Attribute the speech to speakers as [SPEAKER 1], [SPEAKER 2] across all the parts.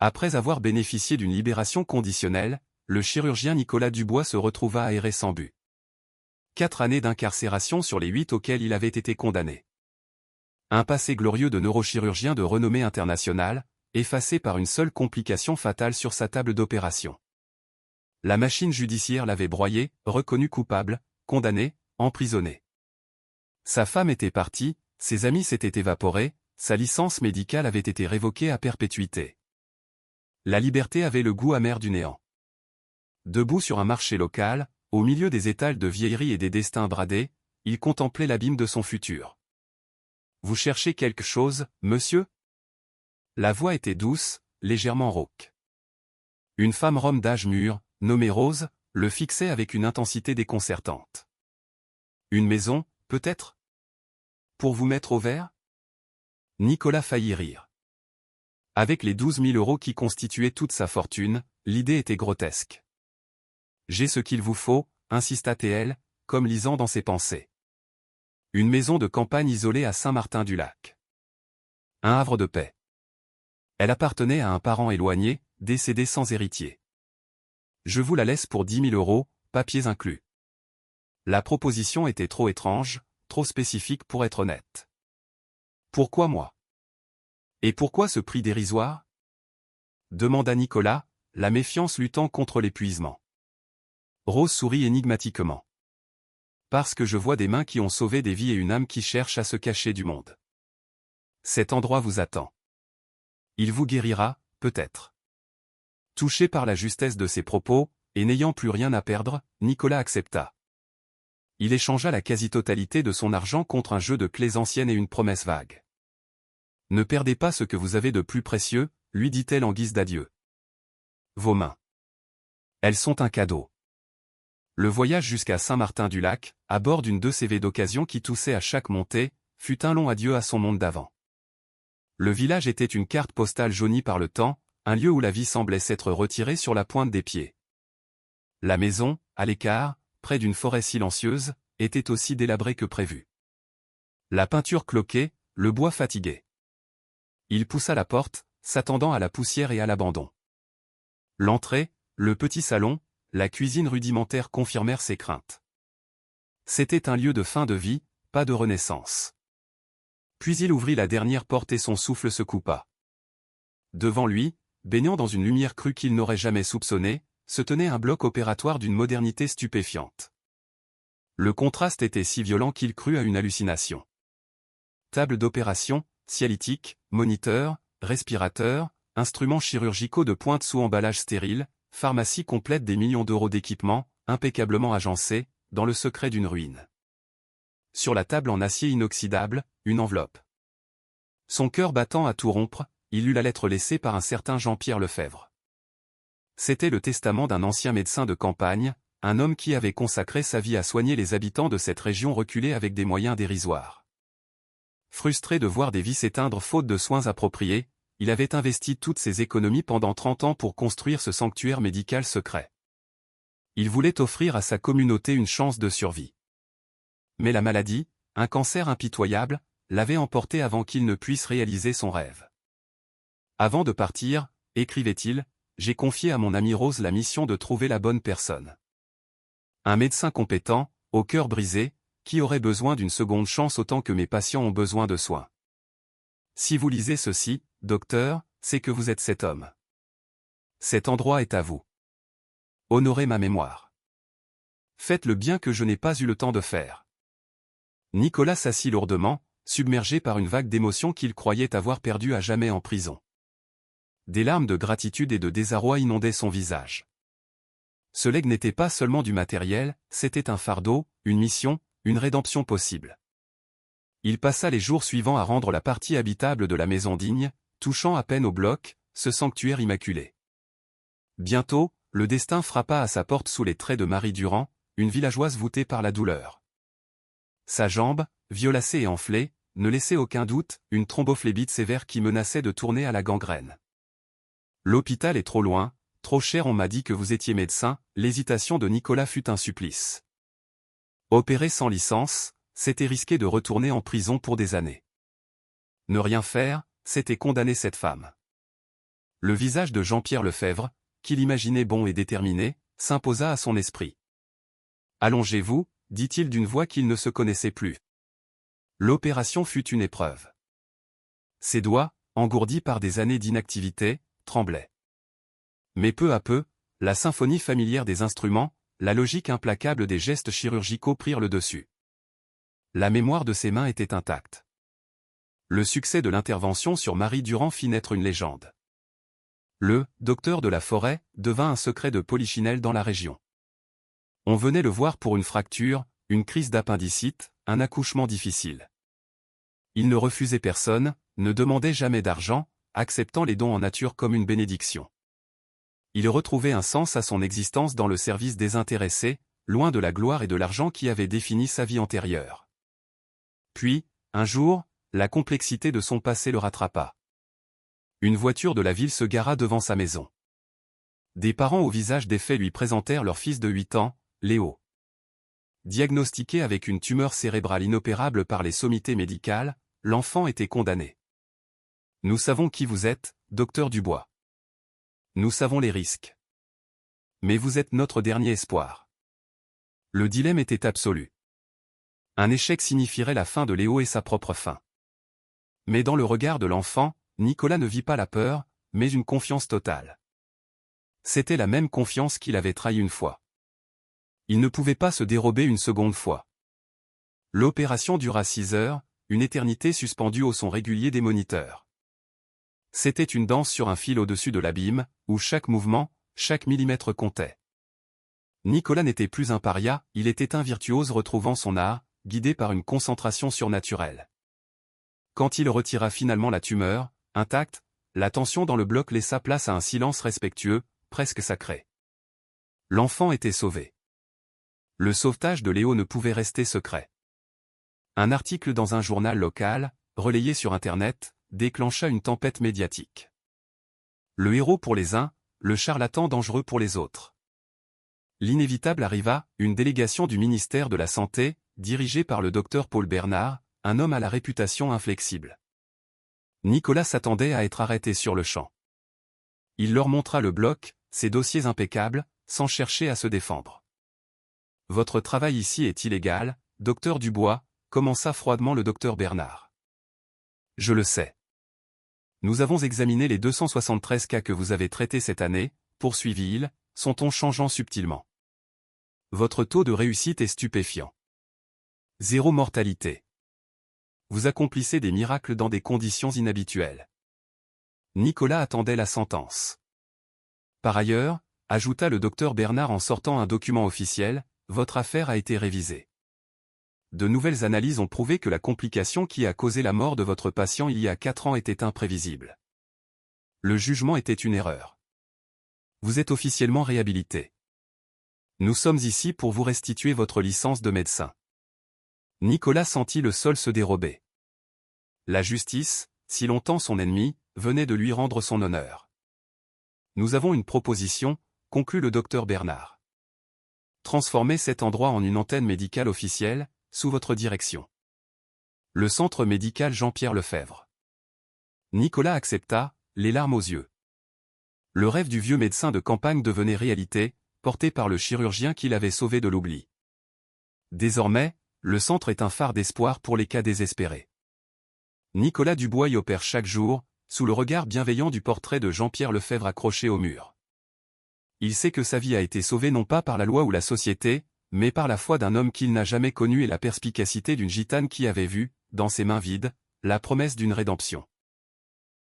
[SPEAKER 1] Après avoir bénéficié d'une libération conditionnelle, le chirurgien Nicolas Dubois se retrouva aéré sans but. 4 années d'incarcération sur les 8 auxquelles il avait été condamné. Un passé glorieux de neurochirurgien de renommée internationale, effacé par une seule complication fatale sur sa table d'opération. La machine judiciaire l'avait broyé, reconnu coupable, condamné, emprisonné. Sa femme était partie, ses amis s'étaient évaporés, sa licence médicale avait été révoquée à perpétuité. La liberté avait le goût amer du néant. Debout sur un marché local, au milieu des étals de vieilleries et des destins bradés, il contemplait l'abîme de son futur. « Vous cherchez quelque chose, monsieur ?» La voix était douce, légèrement rauque. Une femme rome d'âge mûr, nommée Rose, le fixait avec une intensité déconcertante. « Une maison, peut-être ? Pour vous mettre au vert ?» Nicolas faillit rire. Avec les 12 000 € qui constituaient toute sa fortune, l'idée était grotesque. « J'ai ce qu'il vous faut », insista-t-elle, comme lisant dans ses pensées. Une maison de campagne isolée à Saint-Martin-du-Lac. Un havre de paix. Elle appartenait à un parent éloigné, décédé sans héritier. Je vous la laisse pour 10 000 €, papiers inclus. La proposition était trop étrange, trop spécifique pour être honnête. Pourquoi moi? Et pourquoi ce prix dérisoire? Demanda Nicolas, la méfiance luttant contre l'épuisement. Rose sourit énigmatiquement. Parce que je vois des mains qui ont sauvé des vies et une âme qui cherche à se cacher du monde. Cet endroit vous attend. Il vous guérira, peut-être. Touché par la justesse de ses propos, et n'ayant plus rien à perdre, Nicolas accepta. Il échangea la quasi-totalité de son argent contre un jeu de clés anciennes et une promesse vague. Ne perdez pas ce que vous avez de plus précieux, lui dit-elle en guise d'adieu. Vos mains. Elles sont un cadeau. Le voyage jusqu'à Saint-Martin-du-Lac, à bord d'une 2CV d'occasion qui toussait à chaque montée, fut un long adieu à son monde d'avant. Le village était une carte postale jaunie par le temps, un lieu où la vie semblait s'être retirée sur la pointe des pieds. La maison, à l'écart, près d'une forêt silencieuse, était aussi délabrée que prévu. La peinture cloquait, le bois fatigué. Il poussa la porte, s'attendant à la poussière et à l'abandon. L'entrée, le petit salon, la cuisine rudimentaire confirmèrent ses craintes. C'était un lieu de fin de vie, pas de renaissance. Puis il ouvrit la dernière porte et son souffle se coupa. Devant lui, baignant dans une lumière crue qu'il n'aurait jamais soupçonnée, se tenait un bloc opératoire d'une modernité stupéfiante. Le contraste était si violent qu'il crut à une hallucination. Table d'opération, cialytique, moniteur, respirateur, instruments chirurgicaux de pointe sous emballage stérile, pharmacie complète des millions d'euros d'équipements, impeccablement agencés, dans le secret d'une ruine. Sur la table en acier inoxydable, une enveloppe. Son cœur battant à tout rompre, il lut la lettre laissée par un certain Jean-Pierre Lefebvre. C'était le testament d'un ancien médecin de campagne, un homme qui avait consacré sa vie à soigner les habitants de cette région reculée avec des moyens dérisoires. Frustré de voir des vies s'éteindre faute de soins appropriés, il avait investi toutes ses économies pendant 30 ans pour construire ce sanctuaire médical secret. Il voulait offrir à sa communauté une chance de survie. Mais la maladie, un cancer impitoyable, l'avait emporté avant qu'il ne puisse réaliser son rêve. Avant de partir, écrivait-il, j'ai confié à mon ami Rose la mission de trouver la bonne personne. Un médecin compétent, au cœur brisé, qui aurait besoin d'une seconde chance autant que mes patients ont besoin de soins. Si vous lisez ceci, docteur, c'est que vous êtes cet homme. Cet endroit est à vous. Honorez ma mémoire. Faites le bien que je n'ai pas eu le temps de faire. Nicolas s'assit lourdement, submergé par une vague d'émotions qu'il croyait avoir perdue à jamais en prison. Des larmes de gratitude et de désarroi inondaient son visage. Ce legs n'était pas seulement du matériel, c'était un fardeau, une mission, une rédemption possible. Il passa les jours suivants à rendre la partie habitable de la maison digne, touchant à peine au bloc, ce sanctuaire immaculé. Bientôt, le destin frappa à sa porte sous les traits de Marie Durand, une villageoise voûtée par la douleur. Sa jambe, violacée et enflée, ne laissait aucun doute, une thrombophlébite sévère qui menaçait de tourner à la gangrène. L'hôpital est trop loin, trop cher, on m'a dit que vous étiez médecin, l'hésitation de Nicolas fut un supplice. Opérer sans licence, c'était risquer de retourner en prison pour des années. Ne rien faire, c'était condamner cette femme. Le visage de Jean-Pierre Lefebvre, qu'il imaginait bon et déterminé, s'imposa à son esprit. « Allongez-vous » dit-il d'une voix qu'il ne se connaissait plus. L'opération fut une épreuve. Ses doigts, engourdis par des années d'inactivité, tremblaient. Mais peu à peu, la symphonie familière des instruments, la logique implacable des gestes chirurgicaux prirent le dessus. La mémoire de ses mains était intacte. Le succès de l'intervention sur Marie Durand fit naître une légende. Le « docteur de la forêt » devint un secret de polichinelle dans la région. On venait le voir pour une fracture, une crise d'appendicite, un accouchement difficile. Il ne refusait personne, ne demandait jamais d'argent, acceptant les dons en nature comme une bénédiction. Il retrouvait un sens à son existence dans le service désintéressé, loin de la gloire et de l'argent qui avaient défini sa vie antérieure. Puis, un jour, la complexité de son passé le rattrapa. Une voiture de la ville se gara devant sa maison. Des parents au visage défait lui présentèrent leur fils de 8 ans, Léo. Diagnostiqué avec une tumeur cérébrale inopérable par les sommités médicales, l'enfant était condamné. « Nous savons qui vous êtes, docteur Dubois. Nous savons les risques. Mais vous êtes notre dernier espoir. » Le dilemme était absolu. Un échec signifierait la fin de Léo et sa propre fin. Mais dans le regard de l'enfant, Nicolas ne vit pas la peur, mais une confiance totale. C'était la même confiance qu'il avait trahi une fois. Il ne pouvait pas se dérober une seconde fois. L'opération dura 6 heures, une éternité suspendue au son régulier des moniteurs. C'était une danse sur un fil au-dessus de l'abîme, où chaque mouvement, chaque millimètre comptait. Nicolas n'était plus un paria, il était un virtuose retrouvant son art, guidé par une concentration surnaturelle. Quand il retira finalement la tumeur, intacte, la tension dans le bloc laissa place à un silence respectueux, presque sacré. L'enfant était sauvé. Le sauvetage de Léo ne pouvait rester secret. Un article dans un journal local, relayé sur Internet, déclencha une tempête médiatique. Le héros pour les uns, le charlatan dangereux pour les autres. L'inévitable arriva, une délégation du ministère de la Santé, dirigée par le docteur Paul Bernard, un homme à la réputation inflexible. Nicolas s'attendait à être arrêté sur le champ. Il leur montra le bloc, ses dossiers impeccables, sans chercher à se défendre. « Votre travail ici est illégal, docteur Dubois », commença froidement le docteur Bernard. « Je le sais. Nous avons examiné les 273 cas que vous avez traités cette année, poursuivit-il, son ton changeant subtilement. Votre taux de réussite est stupéfiant. 0 mortalité. Vous accomplissez des miracles dans des conditions inhabituelles. » Nicolas attendait la sentence. Par ailleurs, ajouta le docteur Bernard en sortant un document officiel, votre affaire a été révisée. De nouvelles analyses ont prouvé que la complication qui a causé la mort de votre patient il y a 4 ans était imprévisible. Le jugement était une erreur. Vous êtes officiellement réhabilité. Nous sommes ici pour vous restituer votre licence de médecin. Nicolas sentit le sol se dérober. La justice, si longtemps son ennemi, venait de lui rendre son honneur. Nous avons une proposition, conclut le docteur Bernard. Transformez cet endroit en une antenne médicale officielle, sous votre direction. Le centre médical Jean-Pierre Lefebvre. Nicolas accepta, les larmes aux yeux. Le rêve du vieux médecin de campagne devenait réalité, porté par le chirurgien qui l'avait sauvé de l'oubli. Désormais, le centre est un phare d'espoir pour les cas désespérés. Nicolas Dubois y opère chaque jour, sous le regard bienveillant du portrait de Jean-Pierre Lefebvre accroché au mur. Il sait que sa vie a été sauvée non pas par la loi ou la société, mais par la foi d'un homme qu'il n'a jamais connu et la perspicacité d'une gitane qui avait vu, dans ses mains vides, la promesse d'une rédemption.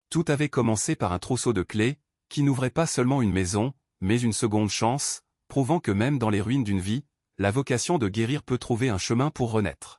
[SPEAKER 1] Tout avait commencé par un trousseau de clés, qui n'ouvrait pas seulement une maison, mais une seconde chance, prouvant que même dans les ruines d'une vie, la vocation de guérir peut trouver un chemin pour renaître.